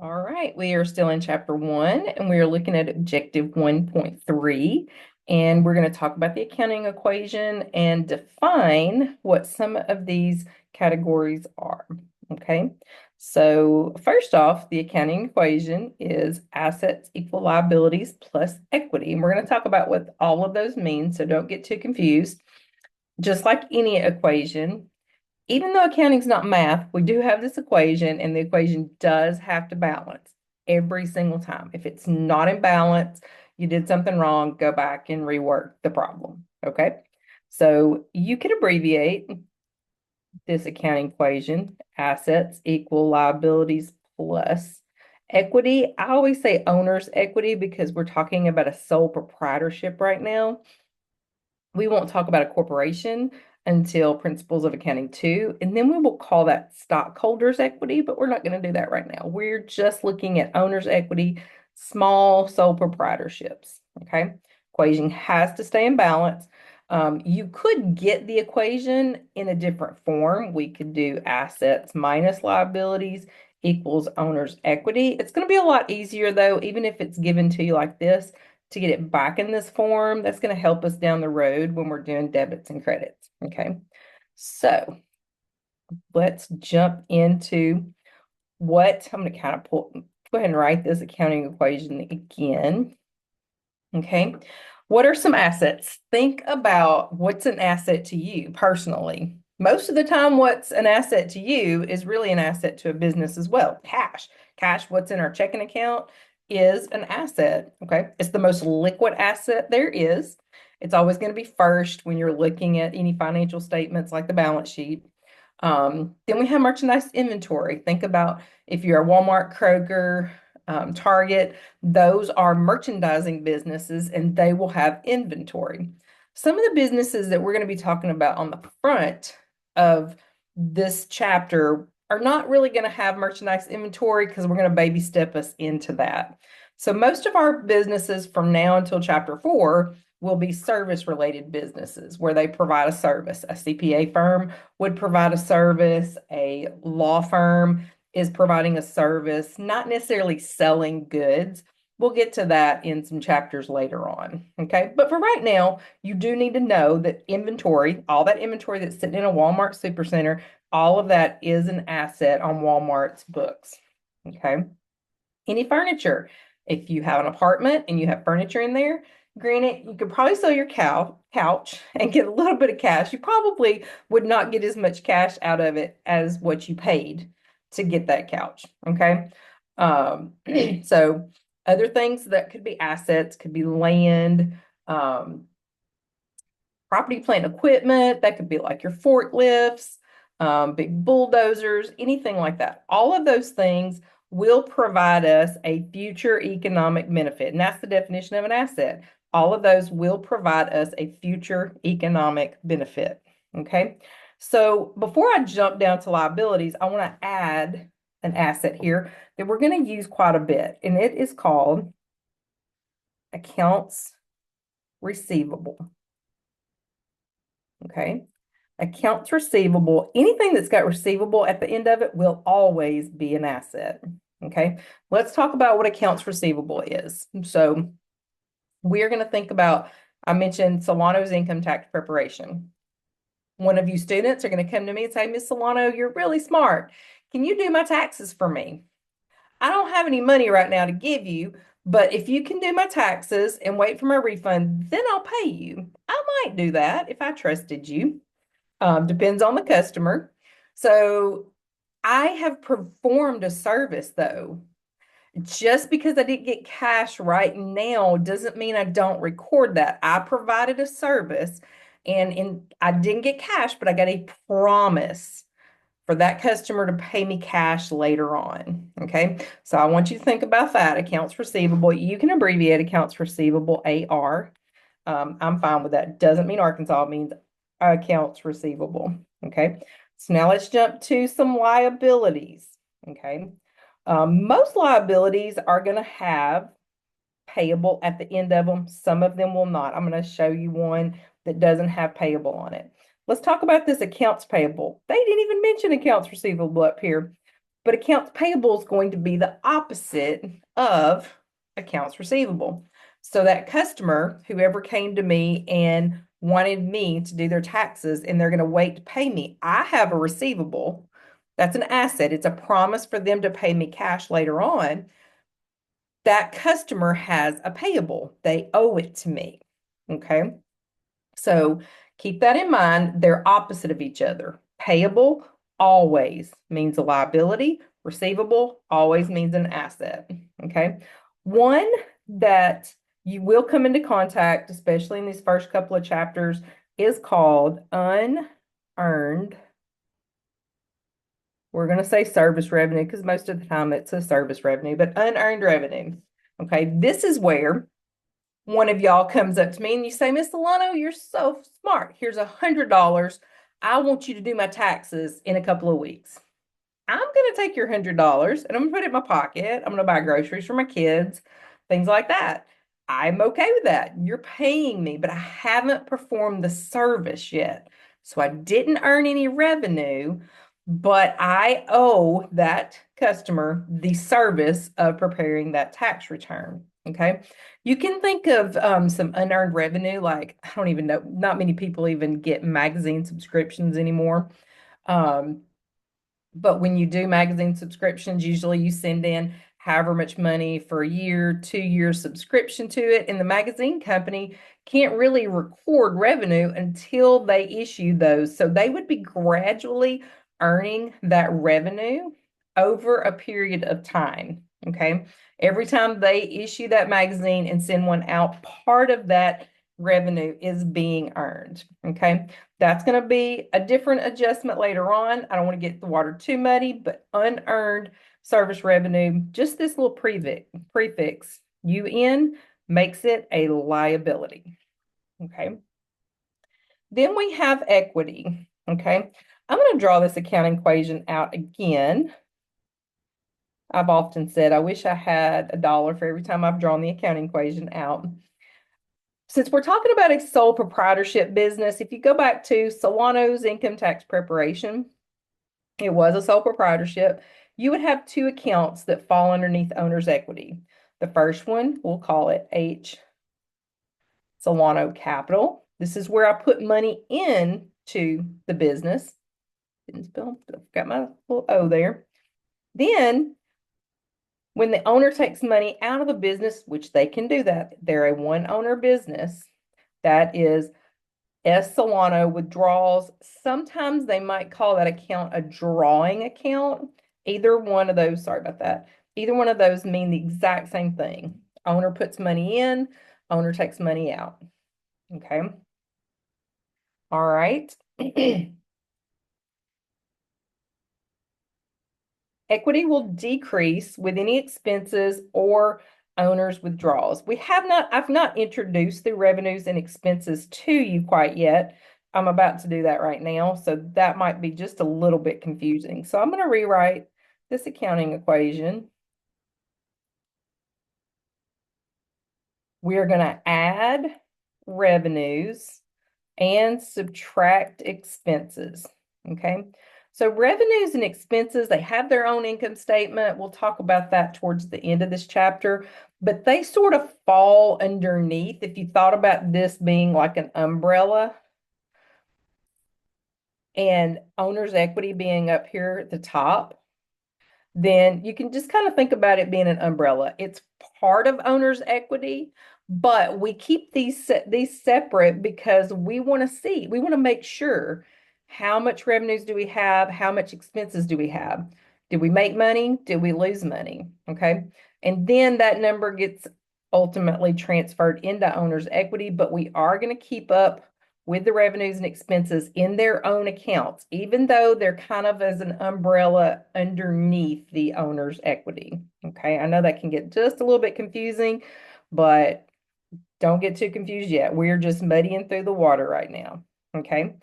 All right, we are still in chapter 1 and we are looking at objective 1.3, and we're going to talk about the accounting equation and define what some of these categories are. Okay, so first off, the accounting equation is assets equal liabilities plus equity, and we're going to talk about what all of those mean, so don't get too confused. Just like any equation, even though accounting's not math, we do have this equation, and the equation does have to balance every single time. If it's not in balance, you did something wrong, go back and rework the problem. Okay. So you can abbreviate this accounting equation: assets equal liabilities plus equity. I always say owner's equity because we're talking about a sole proprietorship right now. We won't talk about a corporation until Principles of Accounting 2, and then we will call that stockholders' equity, but we're not going to do that right now. We're just looking at owner's equity, small sole proprietorships, okay? Equation has to stay in balance. You could get the equation in a different form. We could do assets minus liabilities equals owner's equity. It's going to be a lot easier though, even if it's given to you like this, to get it back in this form. That's going to help us down the road when we're doing debits and credits. Okay, so let's jump into what I'm going to kind of go ahead and write this accounting equation again. Okay, what are some assets? Think about what's an asset to you personally. Most of the time, what's an asset to you is really an asset to a business as well. Cash. Cash, what's in our checking account, is an asset. Okay. It's the most liquid asset there is. It's always going to be first when you're looking at any financial statements like the balance sheet. Then we have merchandise inventory. Think about if you're a Walmart, Kroger, Target, those are merchandising businesses and they will have inventory. Some of the businesses that we're going to be talking about on the front of this chapter are not really going to have merchandise inventory because we're going to baby step us into that. So most of our businesses from now until chapter 4 will be service related businesses where they provide a service. A CPA firm would provide a service, a law firm is providing a service, not necessarily selling goods. We'll get to that in some chapters later on. Okay. But for right now, you do need to know that inventory, all that inventory that's sitting in a Walmart supercenter, all of that is an asset on Walmart's books. Okay. Any furniture. If you have an apartment and you have furniture in there, granted, you could probably sell your couch and get a little bit of cash. You probably would not get as much cash out of it as what you paid to get that couch. Okay. Um, so other things that could be assets could be land, property, plant, equipment. That could be like your forklifts, big bulldozers, anything like that. All of those things will provide us a future economic benefit. And that's the definition of an asset. All of those will provide us a future economic benefit. Okay. So before I jump down to liabilities, I want to add an asset here that we're going to use quite a bit, and it is called accounts receivable. Okay. Accounts receivable, anything that's got receivable at the end of it will always be an asset. Okay. Let's talk about what accounts receivable is. So we are going to think about, I mentioned Solano's income tax preparation. One of you students are going to come to me and say, Miss Solano, you're really smart. Can you do my taxes for me? I don't have any money right now to give you, but if you can do my taxes and wait for my refund, then I'll pay you. I might do that if I trusted you. Depends on the customer. So I have performed a service though. Just because I didn't get cash right now doesn't mean I don't record that. I provided a service and I didn't get cash, but I got a promise for that customer to pay me cash later on. Okay. So I want you to think about that. Accounts receivable. You can abbreviate accounts receivable AR. I'm fine with that. Doesn't mean Arkansas, it means accounts receivable. Okay. So now let's jump to some liabilities. Okay. Most liabilities are going to have payable at the end of them. Some of them will not. I'm going to show you one that doesn't have payable on it. Let's talk about this accounts payable. They didn't even mention accounts receivable up here. But accounts payable is going to be the opposite of accounts receivable. So that customer, whoever came to me and wanted me to do their taxes and they're going to wait to pay me, I have a receivable. That's an asset. It's a promise for them to pay me cash later on. That customer has a payable. They owe it to me. Okay. So keep that in mind. They're opposite of each other. Payable always means a liability. Receivable always means an asset. Okay. One that you will come into contact, especially in these first couple of chapters, is called unearned. We're going to say service revenue because most of the time it's a service revenue, but unearned revenue. Okay. This is where one of y'all comes up to me and you say, Miss Solano, you're so smart. Here's $100. I want you to do my taxes in a couple of weeks. I'm going to take your $100 and I'm going to put it in my pocket. I'm going to buy groceries for my kids, things like that. I'm okay with that. You're paying me, but I haven't performed the service yet. So I didn't earn any revenue, but I owe that customer the service of preparing that tax return. Okay. You can think of some unearned revenue, like I don't even know, not many people even get magazine subscriptions anymore. Um, but when you do magazine subscriptions, usually you send in however much money for a year, 2 year subscription to it, and the magazine company can't really record revenue until they issue those. So they would be gradually earning that revenue over a period of time. Okay. Every time they issue that magazine and send one out, part of that revenue is being earned. Okay. That's going to be a different adjustment later on. I don't want to get the water too muddy, but unearned service revenue, just this little prefix, UN, makes it a liability. Okay. Then we have equity. Okay. I'm going to draw this accounting equation out again. I've often said I wish I had $1 for every time I've drawn the accounting equation out. Since we're talking about a sole proprietorship business, if you go back to Solano's income tax preparation, it was a sole proprietorship. You would have two accounts that fall underneath owner's equity. The first one, we'll call it H Solano Capital. This is where I put money into the business. Didn't spell, got my little O there. Then when the owner takes money out of the business, which they can do that, they're a one owner business, that is S. Solano withdrawals. Sometimes they might call that account a drawing account. Either one of those, sorry about that. Either one of those mean the exact same thing. Owner puts money in, owner takes money out. Okay. All right. Equity will decrease with any expenses or owner's withdrawals. I've not introduced the revenues and expenses to you quite yet. I'm about to do that right now, so that might be just a little bit confusing. So I'm going to rewrite this accounting equation. We are going to add revenues and subtract expenses. Okay. So revenues and expenses, they have their own income statement. We'll talk about that towards the end of this chapter, but they sort of fall underneath. If you thought about this being like an umbrella and owner's equity being up here at the top, then you can just kind of think about it being an umbrella. It's part of owner's equity, but we keep these separate because we want to make sure how much revenues do we have, how much expenses do we have? Did we make money? Did we lose money? Okay. And then that number gets ultimately transferred into owner's equity, but we are going to keep up with the revenues and expenses in their own accounts, even though they're kind of as an umbrella underneath the owner's equity. Okay, I know that can get just a little bit confusing, but don't get too confused yet. We're just muddying through the water right now. Okay,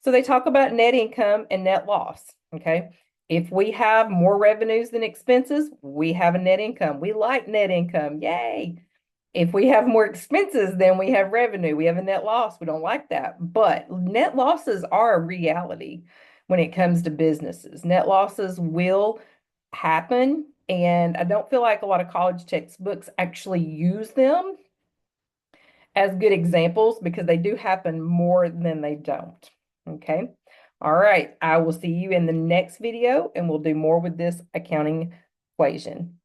so they talk about net income and net loss. Okay, if we have more revenues than expenses, we have a net income. We like net income. Yay. If we have more expenses than we have revenue, we have a net loss. We don't like that. But net losses are a reality when it comes to businesses. Net losses will happen, and I don't feel like a lot of college textbooks actually use them as good examples because they do happen more than they don't. Okay. All right. I will see you in the next video and we'll do more with this accounting equation.